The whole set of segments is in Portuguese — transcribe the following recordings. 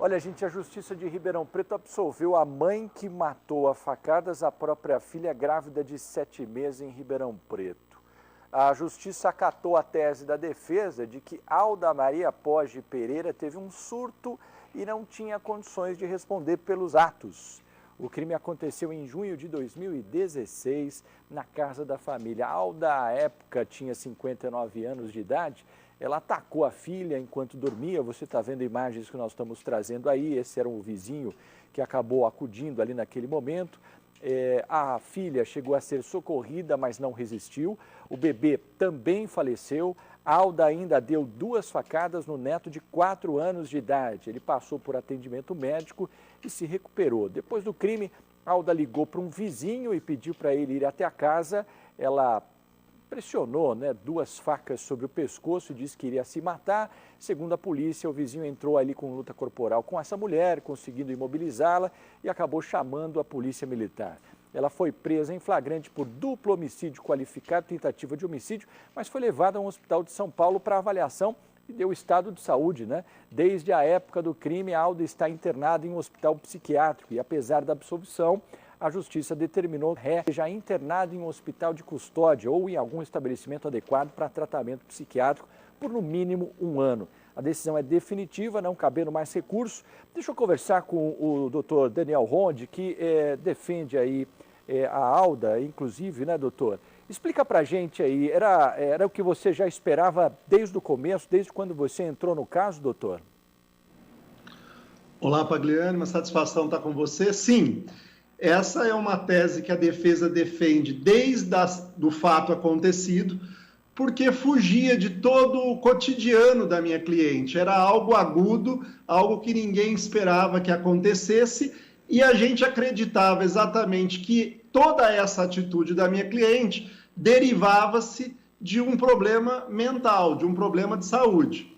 Olha, gente, a Justiça de Ribeirão Preto absolveu a mãe que matou a facadas a própria filha grávida de 7 meses em Ribeirão Preto. A Justiça acatou a tese da defesa de que Alda Maria Poggi Pereira teve um surto e não tinha condições de responder pelos atos. O crime aconteceu em junho de 2016, na casa da família. Alda, à época, tinha 59 anos de idade. Ela atacou a filha enquanto dormia. Você está vendo imagens que nós estamos trazendo aí. Esse era um vizinho que acabou acudindo ali naquele momento. A filha chegou a ser socorrida, mas não resistiu. O bebê também faleceu. Alda ainda deu 2 facadas no neto de 4 anos de idade. Ele passou por atendimento médico e se recuperou. Depois do crime, Alda ligou para um vizinho e pediu para ele ir até a casa. Ela pressionou, 2 facas sobre o pescoço e disse que iria se matar. Segundo a polícia, o vizinho entrou ali com luta corporal com essa mulher, conseguindo imobilizá-la e acabou chamando a polícia militar. Ela foi presa em flagrante por duplo homicídio qualificado, tentativa de homicídio, mas foi levada a um hospital de São Paulo para avaliação e deu estado de saúde, Desde a época do crime, a Alda está internada em um hospital psiquiátrico e, apesar da absolvição, a Justiça determinou que seja internado em um hospital de custódia ou em algum estabelecimento adequado para tratamento psiquiátrico por no mínimo 1 ano. A decisão é definitiva, não cabendo mais recurso. Deixa eu conversar com o doutor Daniel Ronde, que defende aí a Alda, inclusive, doutor? Explica pra gente aí, era o que você já esperava desde o começo, desde quando você entrou no caso, doutor? Olá, Pagliani, uma satisfação estar com você. Sim, essa é uma tese que a defesa defende desde do fato acontecido, porque fugia de todo o cotidiano da minha cliente. Era algo agudo, algo que ninguém esperava que acontecesse, e a gente acreditava exatamente que toda essa atitude da minha cliente derivava-se de um problema mental, de um problema de saúde.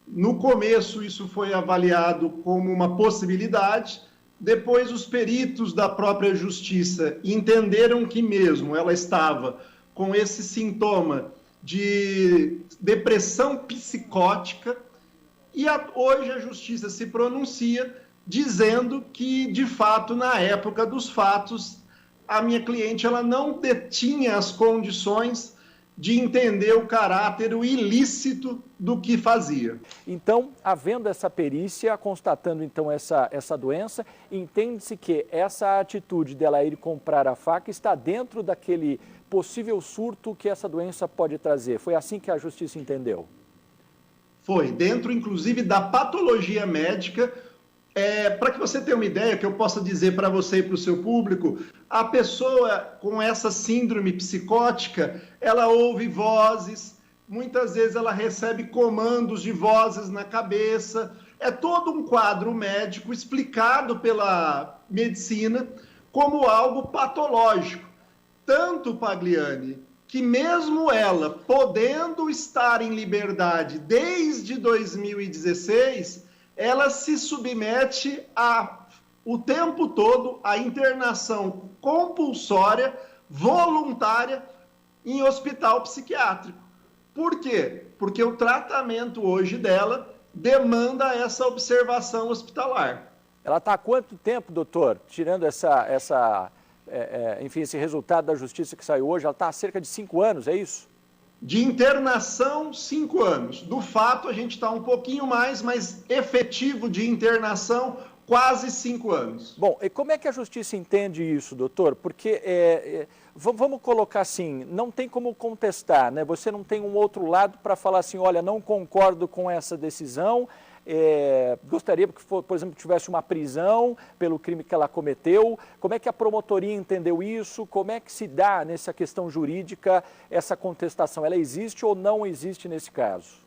No começo, isso foi avaliado como uma possibilidade. Depois, os peritos da própria justiça entenderam que mesmo ela estava com esse sintoma de depressão psicótica, e hoje a justiça se pronuncia dizendo que, de fato, na época dos fatos, a minha cliente ela não detinha as condições de entender o caráter, o ilícito do que fazia. Então, havendo essa perícia, constatando então essa doença, entende-se que essa atitude dela ir comprar a faca está dentro daquele possível surto que essa doença pode trazer. Foi assim que a justiça entendeu? Foi, dentro inclusive da patologia médica. Para que você tenha uma ideia, que eu possa dizer para você e para o seu público, a pessoa com essa síndrome psicótica, ela ouve vozes, muitas vezes ela recebe comandos de vozes na cabeça, é todo um quadro médico explicado pela medicina como algo patológico. Tanto, Pagliani, que mesmo ela, podendo estar em liberdade desde 2016, ela se submete o tempo todo à internação compulsória, voluntária, em hospital psiquiátrico. Por quê? Porque o tratamento hoje dela demanda essa observação hospitalar. Ela está há quanto tempo, doutor, tirando enfim, esse resultado da justiça que saiu hoje? Ela está há cerca de 5 anos, é isso? De internação, 5 anos. Do fato, a gente está um pouquinho mais, mas efetivo de internação, quase 5 anos. Bom, e como é que a justiça entende isso, doutor? Porque, vamos colocar assim, não tem como contestar, Você não tem um outro lado para falar assim, olha, não concordo com essa decisão, gostaria que, por exemplo, tivesse uma prisão pelo crime que ela cometeu. Como é que a promotoria entendeu isso? Como é que se dá nessa questão jurídica essa contestação? Ela existe ou não existe nesse caso?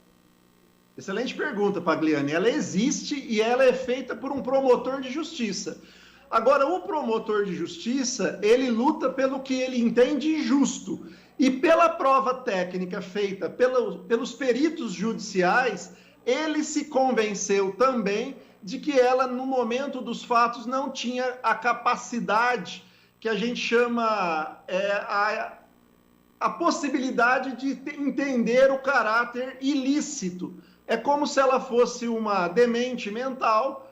Excelente pergunta, Pagliani. Ela existe e ela é feita por um promotor de justiça. Agora, o promotor de justiça, ele luta pelo que ele entende justo. E pela prova técnica feita pelos peritos judiciais, ele se convenceu também de que ela, no momento dos fatos, não tinha a capacidade que a gente chama a possibilidade de entender o caráter ilícito. É como se ela fosse uma demente mental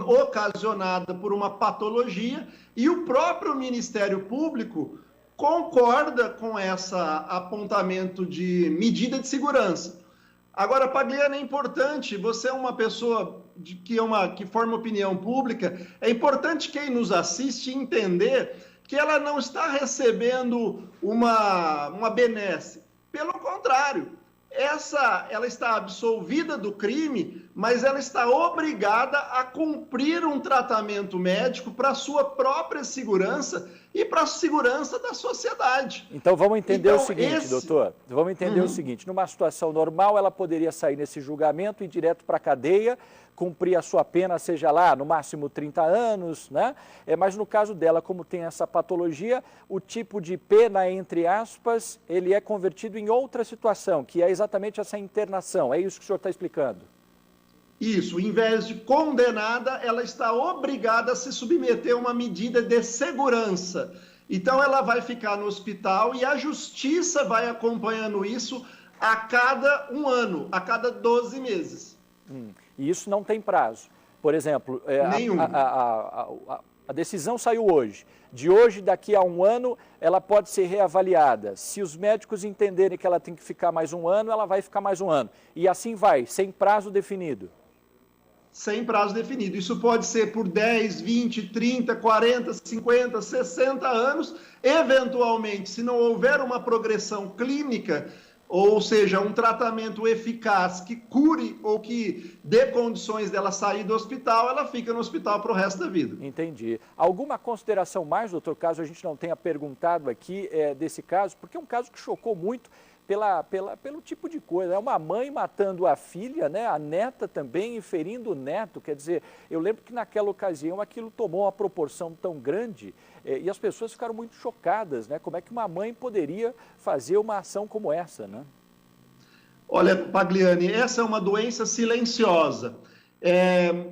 ocasionada por uma patologia, e o próprio Ministério Público concorda com esse apontamento de medida de segurança. Agora, Pagliani, é importante, você é uma pessoa que forma opinião pública, é importante quem nos assiste entender que ela não está recebendo uma benesse. Pelo contrário, ela está absolvida do crime, mas ela está obrigada a cumprir um tratamento médico para a sua própria segurança e para a segurança da sociedade. Então vamos entender o seguinte, doutor, vamos entender o seguinte, numa situação normal ela poderia sair nesse julgamento e ir direto para a cadeia, cumprir a sua pena, seja lá, no máximo 30 anos, né? Mas no caso dela, como tem essa patologia, o tipo de pena, entre aspas, ele é convertido em outra situação, que é exatamente essa internação. É isso que o senhor está explicando? Isso, em vez de condenada, ela está obrigada a se submeter a uma medida de segurança. Então ela vai ficar no hospital e a justiça vai acompanhando isso a cada 1 ano, a cada 12 meses. E isso não tem prazo. Por exemplo, nenhum. A decisão saiu hoje. De hoje, daqui a 1 ano, ela pode ser reavaliada. Se os médicos entenderem que ela tem que ficar mais 1 ano, ela vai ficar mais 1 ano. E assim vai, sem prazo definido. Sem prazo definido. Isso pode ser por 10, 20, 30, 40, 50, 60 anos. Eventualmente, se não houver uma progressão clínica, ou seja, um tratamento eficaz que cure ou que dê condições dela sair do hospital, ela fica no hospital para o resto da vida. Entendi. Alguma consideração mais, doutor, caso a gente não tenha perguntado aqui desse caso, porque é um caso que chocou muito pelo tipo de coisa. É uma mãe matando a filha, né? A neta também, e ferindo o neto. Quer dizer, eu lembro que naquela ocasião aquilo tomou uma proporção tão grande e as pessoas ficaram muito chocadas, né? Como é que uma mãe poderia fazer uma ação como essa, né? Olha, Pagliani, essa é uma doença silenciosa.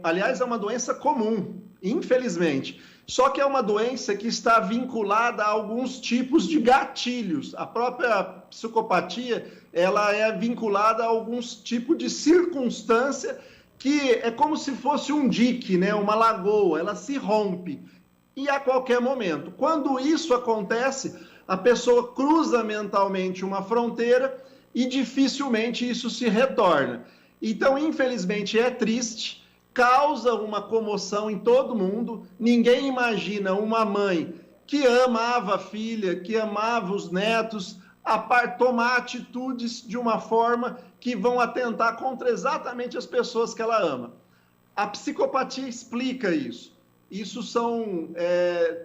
Aliás, é uma doença comum, infelizmente. Só que é uma doença que está vinculada a alguns tipos de gatilhos. A própria psicopatia, ela é vinculada a alguns tipos de circunstância que é como se fosse um dique, né? Uma lagoa, ela se rompe. E a qualquer momento. Quando isso acontece, a pessoa cruza mentalmente uma fronteira e dificilmente isso se retorna. Então, infelizmente, é triste, causa uma comoção em todo mundo. Ninguém imagina uma mãe que amava a filha, que amava os netos, tomar atitudes de uma forma que vão atentar contra exatamente as pessoas que ela ama. A psicopatia explica isso. Isso são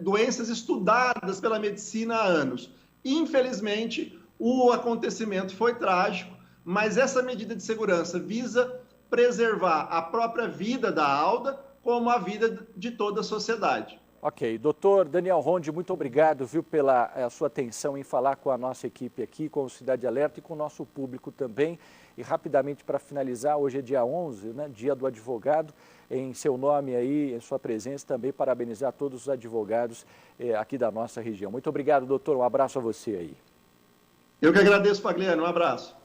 doenças estudadas pela medicina há anos. Infelizmente, o acontecimento foi trágico, mas essa medida de segurança visa preservar a própria vida da Alda, como a vida de toda a sociedade. Ok. Doutor Daniel Ronde, muito obrigado, viu, pela sua atenção em falar com a nossa equipe aqui, com o Cidade Alerta e com o nosso público também. E rapidamente, para finalizar, hoje é dia 11, né, dia do advogado. Em seu nome aí, em sua presença, também parabenizar todos os advogados aqui da nossa região. Muito obrigado, doutor. Um abraço a você aí. Eu que agradeço, Pagliani. Um abraço.